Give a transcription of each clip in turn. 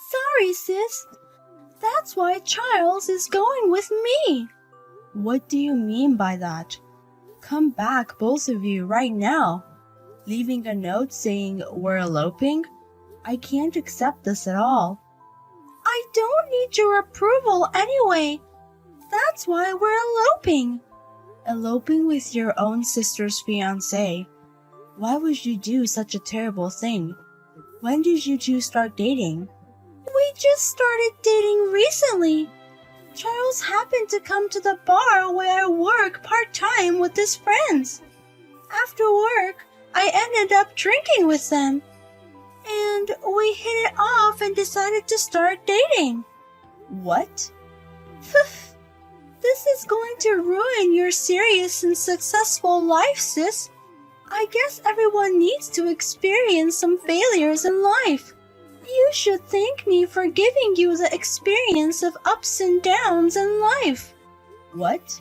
Sorry, sis. That's why Charles is going with me. What do you mean by that? Come back, both of you, right now. Leaving a note saying we're eloping? I can't accept this at all. I don't need your approval anyway. That's why we're eloping. Eloping with your own sister's fiancé? Why would you do such a terrible thing? When did you two start dating? We just started dating recently. Charles happened to come to the bar where I work part-time with his friends. After work, I ended up drinking with them. And we hit it off and decided to start dating. What? This is going to ruin your serious and successful life, sis. I guess everyone needs to experience some failures in life. You should thank me for giving you the experience of ups and downs in life. What?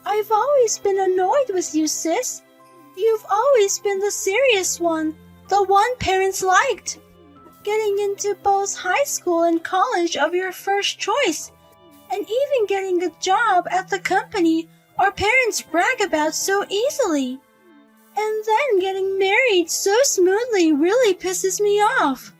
I've always been annoyed with you, sis. You've always been the serious one, the one parents liked. Getting into both high school and college of your first choice, and even getting a job at the company our parents brag about so easily. And then getting married so smoothly really pisses me off.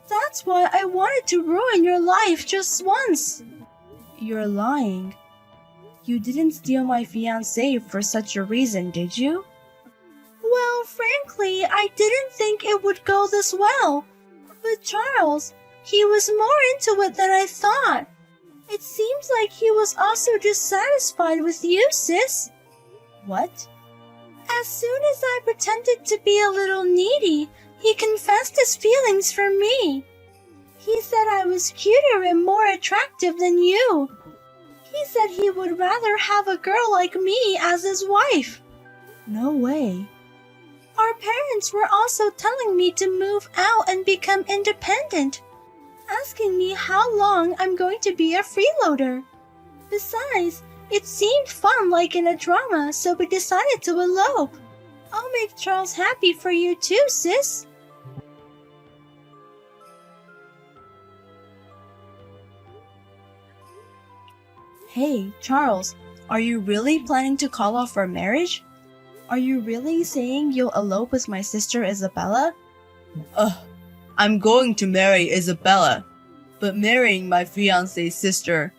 That's why I wanted to ruin your life just once. You're lying. You didn't steal my fiancé for such a reason, did you? Well, frankly, I didn't think it would go this well. But Charles, he was more into it than I thought. It seems like he was also dissatisfied with you, sis. What? As soon as I pretended to be a little needy, he confessed his feelings for me. He said I was cuter and more attractive than you. He said he would rather have a girl like me as his wife. No way. Our parents were also telling me to move out and become independent, asking me how long I'm going to be a freeloader. Besides, it seemed fun like in a drama, so we decided to elope. I'll make Charles happy for you too, sis. Hey, Charles, are you really planning to call off our marriage? Are you really saying you'll elope with my sister Isabella? I'm going to marry Isabella, but marrying my fiancé's sister,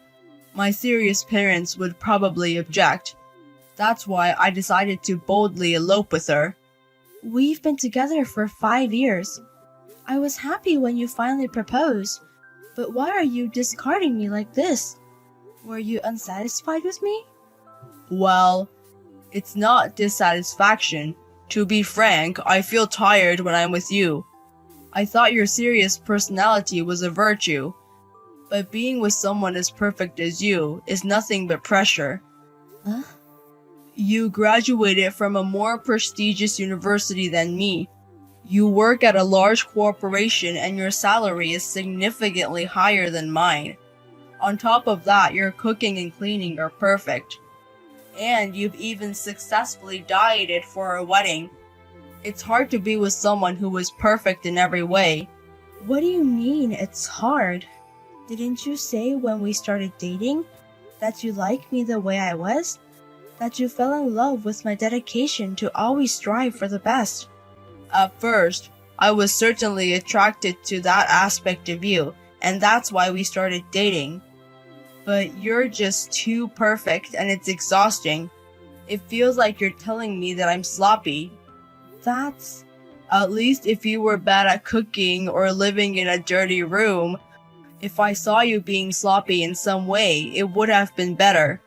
my serious parents would probably object. That's why I decided to boldly elope with her. We've been together for 5 years. I was happy when you finally proposed, but why are you discarding me like this? Were you unsatisfied with me? Well, it's not dissatisfaction. To be frank, I feel tired when I'm with you. I thought your serious personality was a virtue, but being with someone as perfect as you is nothing but pressure. Huh? You graduated from a more prestigious university than me. You work at a large corporation and your salary is significantly higher than mine. On top of that, your cooking and cleaning are perfect. And you've even successfully dieted for a wedding. It's hard to be with someone who is perfect in every way. What do you mean it's hard? Didn't you say when we started dating that you liked me the way I was? That you fell in love with my dedication to always strive for the best? At first, I was certainly attracted to that aspect of you, and that's why we started dating. But you're just too perfect and it's exhausting. It feels like you're telling me that I'm sloppy. That's... At least if you were bad at cooking or living in a dirty room, if I saw you being sloppy in some way, it would have been better.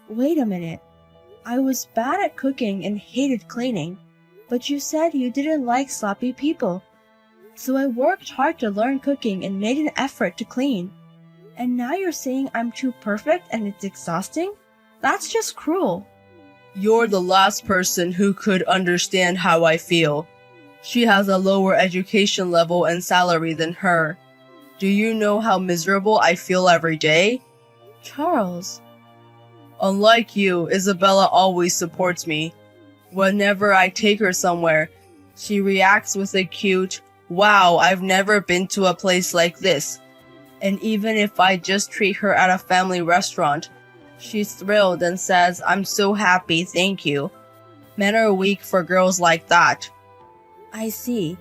Wait a minute. I was bad at cooking and hated cleaning, but you said you didn't like sloppy people. So I worked hard to learn cooking and made an effort to clean. And now you're saying I'm too perfect and it's exhausting? That's just cruel. You're the last person who could understand how I feel. She has a lower education level and salary than her. Do you know how miserable I feel every day? Charles. Unlike you, Isabella always supports me. Whenever I take her somewhere, she reacts with a cute, "Wow, I've never been to a place like this," And even if I just treat her at a family restaurant, she's thrilled and says, "I'm so happy, thank you." Men are weak for girls like that. I see.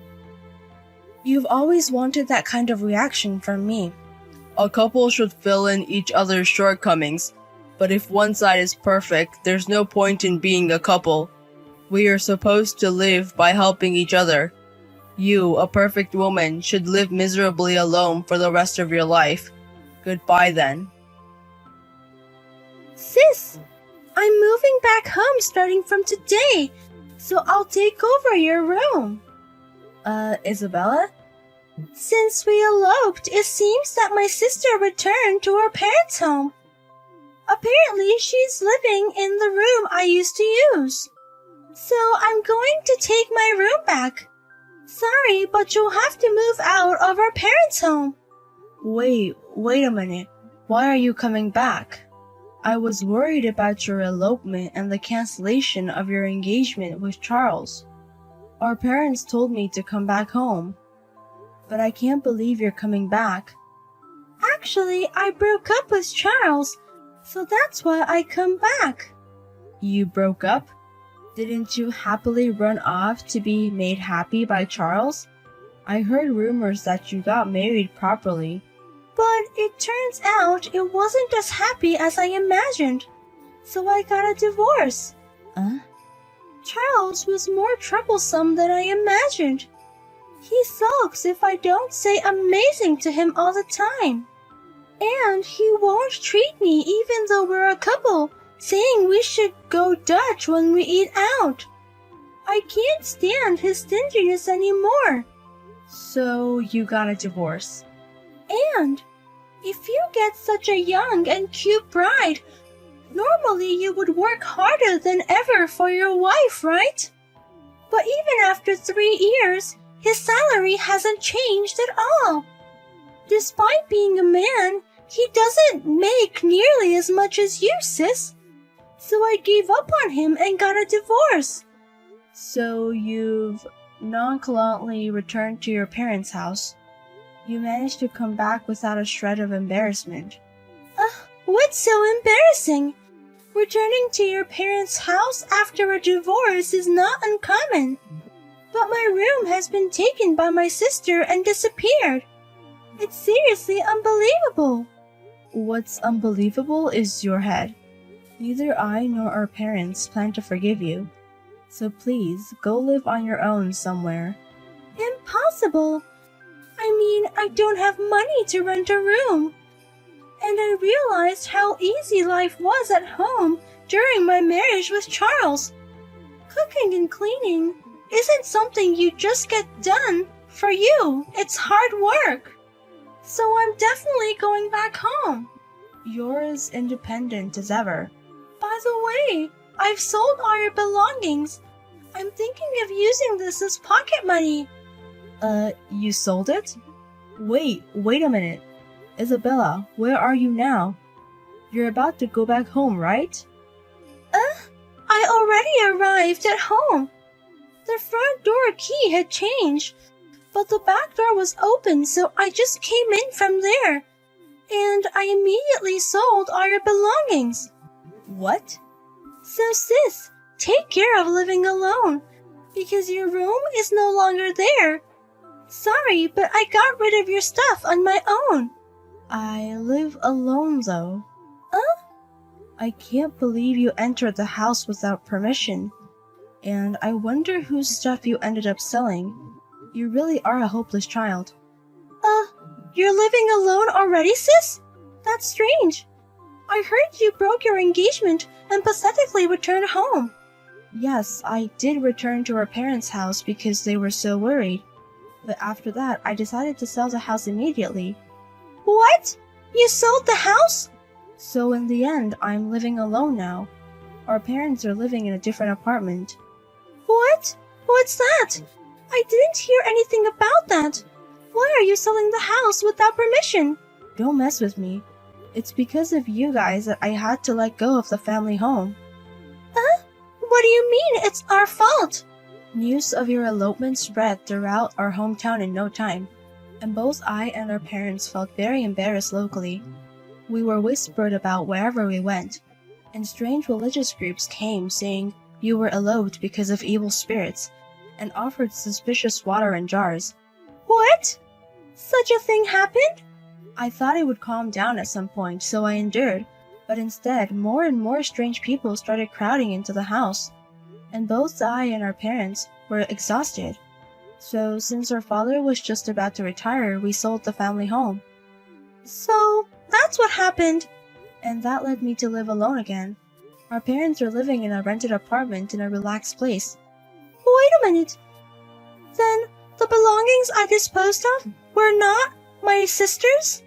You've always wanted that kind of reaction from me. A couple should fill in each other's shortcomings, but if one side is perfect, there's no point in being a couple. We are supposed to live by helping each other. You, a perfect woman, should live miserably alone for the rest of your life. Goodbye then. Sis, I'm moving back home starting from today, so I'll take over your room. Isabella? Since we eloped, it seems that my sister returned to her parents' home. Apparently, she's living in the room I used to use. So I'm going to take my room back. Sorry, but you'll have to move out of our parents' home. Wait a minute. Why are you coming back? I was worried about your elopement and the cancellation of your engagement with Charles. Our parents told me to come back home. But I can't believe you're coming back. Actually, I broke up with Charles, so that's why I come back. You broke up? Didn't you happily run off to be made happy by Charles? I heard rumors that you got married properly. But it turns out it wasn't as happy as I imagined, so I got a divorce. Charles was more troublesome than I imagined. He sulks if I don't say amazing to him all the time. And he won't treat me even though we're a couple, saying we should go Dutch when we eat out. I can't stand his stinginess anymore. So you got a divorce. And if you get such a young and cute bride, normally you would work harder than ever for your wife, right? But even after 3 years, his salary hasn't changed at all. Despite being a man, he doesn't make nearly as much as you, sis. So I gave up on him and got a divorce. So you've nonchalantly returned to your parents' house. You managed to come back without a shred of embarrassment. What's so embarrassing? Returning to your parents' house after a divorce is not uncommon. But my room has been taken by my sister and disappeared. It's seriously unbelievable. What's unbelievable is your head. Neither I nor our parents plan to forgive you. So please, go live on your own somewhere. Impossible. I mean, I don't have money to rent a room. And I realized how easy life was at home during my marriage with Charles. Cooking and cleaning isn't something you just get done for you. It's hard work. So I'm definitely going back home. You're as independent as ever. By the way, I've sold all your belongings. I'm thinking of using this as pocket money. You sold it? Wait a minute. Isabella, where are you now? You're about to go back home, right? I already arrived at home. The front door key had changed, but the back door was open, so I just came in from there. And I immediately sold all your belongings. What? So sis, take care of living alone, because your room is no longer there. Sorry, but I got rid of your stuff on my own. I live alone, though. I can't believe you entered the house without permission. And I wonder whose stuff you ended up selling. You really are a hopeless child. You're living alone already, sis? That's strange. I heard you broke your engagement and pathetically returned home. Yes, I did return to our parents' house because they were so worried. But after that, I decided to sell the house immediately. What? You sold the house? So in the end, I'm living alone now. Our parents are living in a different apartment. What? What's that? I didn't hear anything about that. Why are you selling the house without permission? Don't mess with me. It's because of you guys that I had to let go of the family home. What do you mean it's our fault? News of your elopement spread throughout our hometown in no time. and both I and our parents felt very embarrassed locally. We were whispered about wherever we went, and strange religious groups came saying you were eloped because of evil spirits, and offered suspicious water in jars. What? Such a thing happened? I thought it would calm down at some point, so I endured, but instead more and more strange people started crowding into the house, and both I and our parents were exhausted. So, since our father was just about to retire, we sold the family home. So, that's what happened. And that led me to live alone again. Our parents are living in a rented apartment in a relaxed place. Wait a minute. Then, the belongings I disposed of were not my sister's?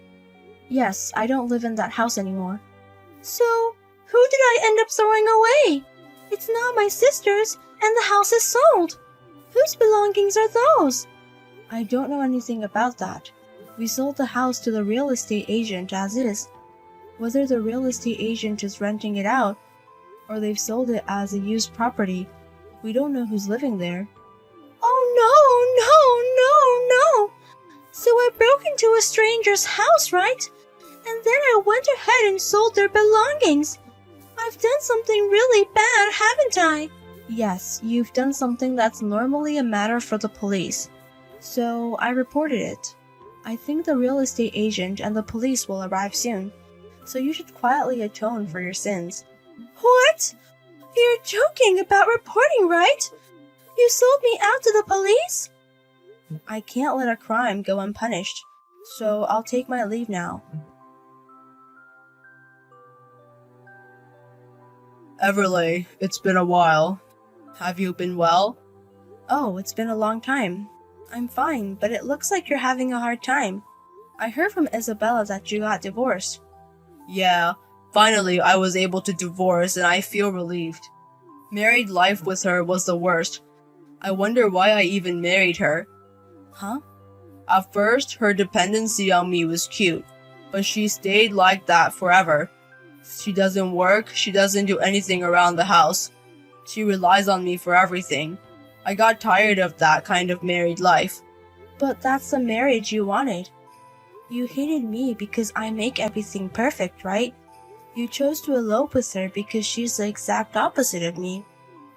Yes, I don't live in that house anymore. So, who did I end up throwing away? It's not my sister's, and the house is sold. Whose belongings are those? I don't know anything about that. We sold the house to the real estate agent as is. Whether the real estate agent is renting it out, or they've sold it as a used property, we don't know who's living there. Oh, no. So I broke into a stranger's house, right? And then I went ahead and sold their belongings. I've done something really bad, haven't I? Yes, you've done something that's normally a matter for the police. So I reported it. I think the real estate agent and the police will arrive soon. So you should quietly atone for your sins. What? You're joking about reporting, right? You sold me out to the police? I can't let a crime go unpunished, so I'll take my leave now. Everleigh, it's been a while. Have you been well? Oh, it's been a long time. I'm fine, but it looks like you're having a hard time. I heard from Isabella that you got divorced. Yeah, finally I was able to divorce and I feel relieved. Married life with her was the worst. I wonder why I even married her. Huh? At first, her dependency on me was cute, but she stayed like that forever. She doesn't work, she doesn't do anything around the house. She relies on me for everything. I got tired of that kind of married life. But that's the marriage you wanted. You hated me because I make everything perfect, right? You chose to elope with her because she's the exact opposite of me.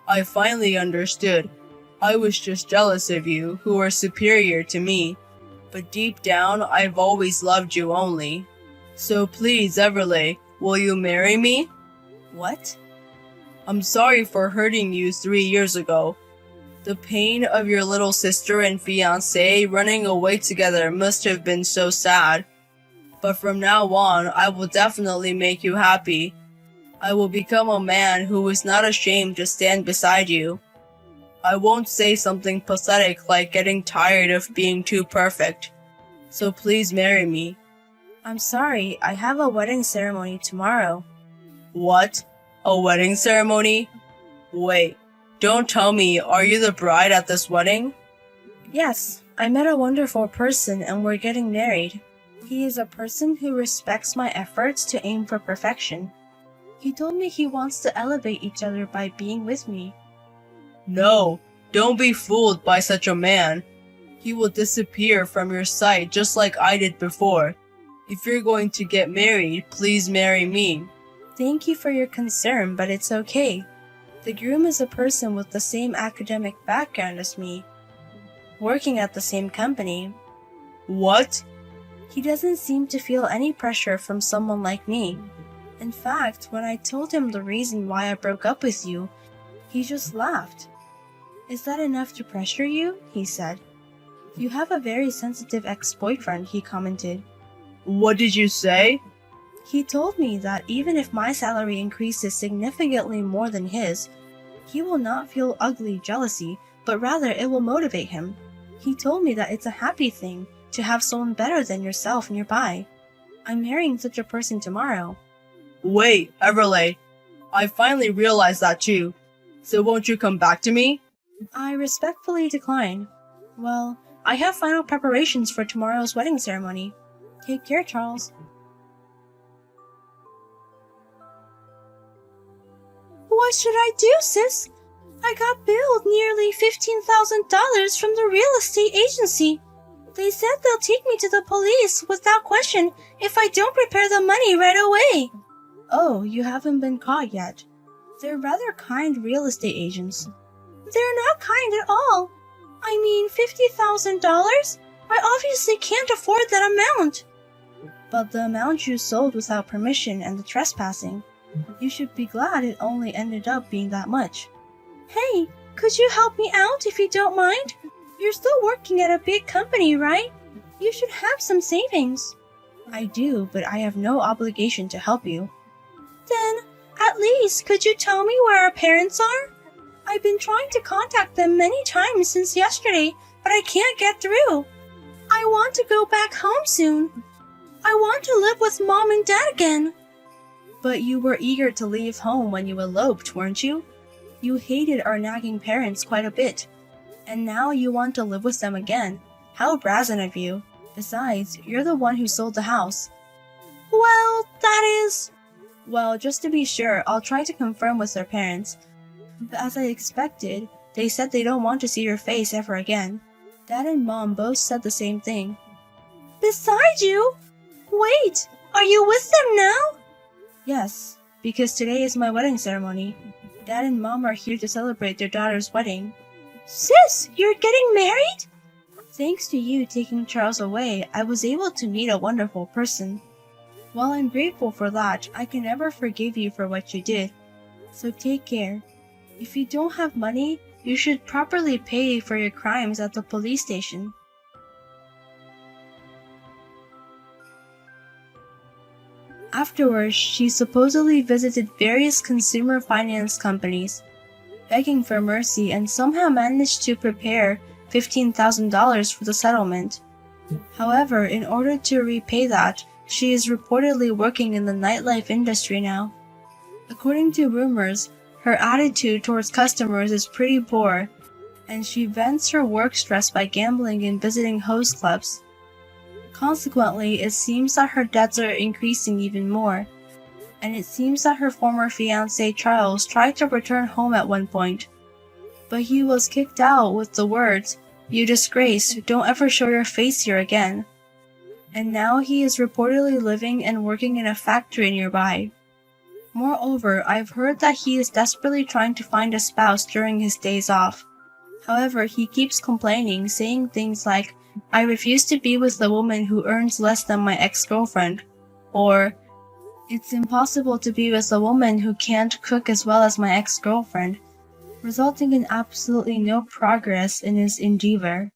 I finally understood. I was just jealous of you, who are superior to me. But deep down, I've always loved you only. So please, Everleigh, will you marry me? What? I'm sorry for hurting you 3 years ago. The pain of your little sister and fiancé running away together must have been so sad. But from now on, I will definitely make you happy. I will become a man who is not ashamed to stand beside you. I won't say something pathetic like getting tired of being too perfect. So please marry me. I'm sorry, I have a wedding ceremony tomorrow. What? A wedding ceremony? Wait, don't tell me, are you the bride at this wedding? Yes, I met a wonderful person and we're getting married. He is a person who respects my efforts to aim for perfection. He told me he wants to elevate each other by being with me. No, don't be fooled by such a man. He will disappear from your sight just like I did before. If you're going to get married, please marry me. Thank you for your concern, but it's okay. The groom is a person with the same academic background as me, working at the same company. What? He doesn't seem to feel any pressure from someone like me. In fact, when I told him the reason why I broke up with you, he just laughed. Is that enough to pressure you? He said. You have a very sensitive ex-boyfriend, he commented. What did you say? He told me that even if my salary increases significantly more than his, he will not feel ugly jealousy, but rather it will motivate him. He told me that it's a happy thing to have someone better than yourself nearby. I'm marrying such a person tomorrow. Wait, Everleigh. I finally realized that too. So won't you come back to me? I respectfully decline. Well, I have final preparations for tomorrow's wedding ceremony. Take care, Charles. What should I do, sis? I got billed nearly $15,000 from the real estate agency. They said they'll take me to the police without question if I don't prepare the money right away. Oh, you haven't been caught yet. They're rather kind real estate agents. They're not kind at all. I mean, $50,000? I obviously can't afford that amount. But the amount you sold without permission and the trespassing, you should be glad it only ended up being that much. Hey, could you help me out if you don't mind? You're still working at a big company, right? You should have some savings. I do, but I have no obligation to help you. Then, at least, could you tell me where our parents are? I've been trying to contact them many times since yesterday, but I can't get through. I want to go back home soon. I want to live with Mom and Dad again. But you were eager to leave home when you eloped, weren't you? You hated our nagging parents quite a bit. And now you want to live with them again. How brazen of you. Besides, you're the one who sold the house. Well, that is... Well, just to be sure, I'll try to confirm with their parents. But as I expected, they said they don't want to see your face ever again. Dad and Mom both said the same thing. Besides you? Wait, are you with them now? Yes, because today is my wedding ceremony. Dad and Mom are here to celebrate their daughter's wedding. Sis, you're getting married? Thanks to you taking Charles away, I was able to meet a wonderful person. While I'm grateful for that, I can never forgive you for what you did. So take care. If you don't have money, you should properly pay for your crimes at the police station. Afterwards, she supposedly visited various consumer finance companies, begging for mercy, and somehow managed to prepare $15,000 for the settlement. However, in order to repay that, she is reportedly working in the nightlife industry now. According to rumors, her attitude towards customers is pretty poor, and she vents her work stress by gambling and visiting host clubs. Consequently, it seems that her debts are increasing even more, and it seems that her former fiancé Charles tried to return home at one point, but he was kicked out with the words, "You disgrace, don't ever show your face here again." And now he is reportedly living and working in a factory nearby. Moreover, I've heard that he is desperately trying to find a spouse during his days off. However, he keeps complaining, saying things like, "I refuse to be with a woman who earns less than my ex-girlfriend," or, "It's impossible to be with a woman who can't cook as well as my ex-girlfriend," resulting in absolutely no progress in his endeavor.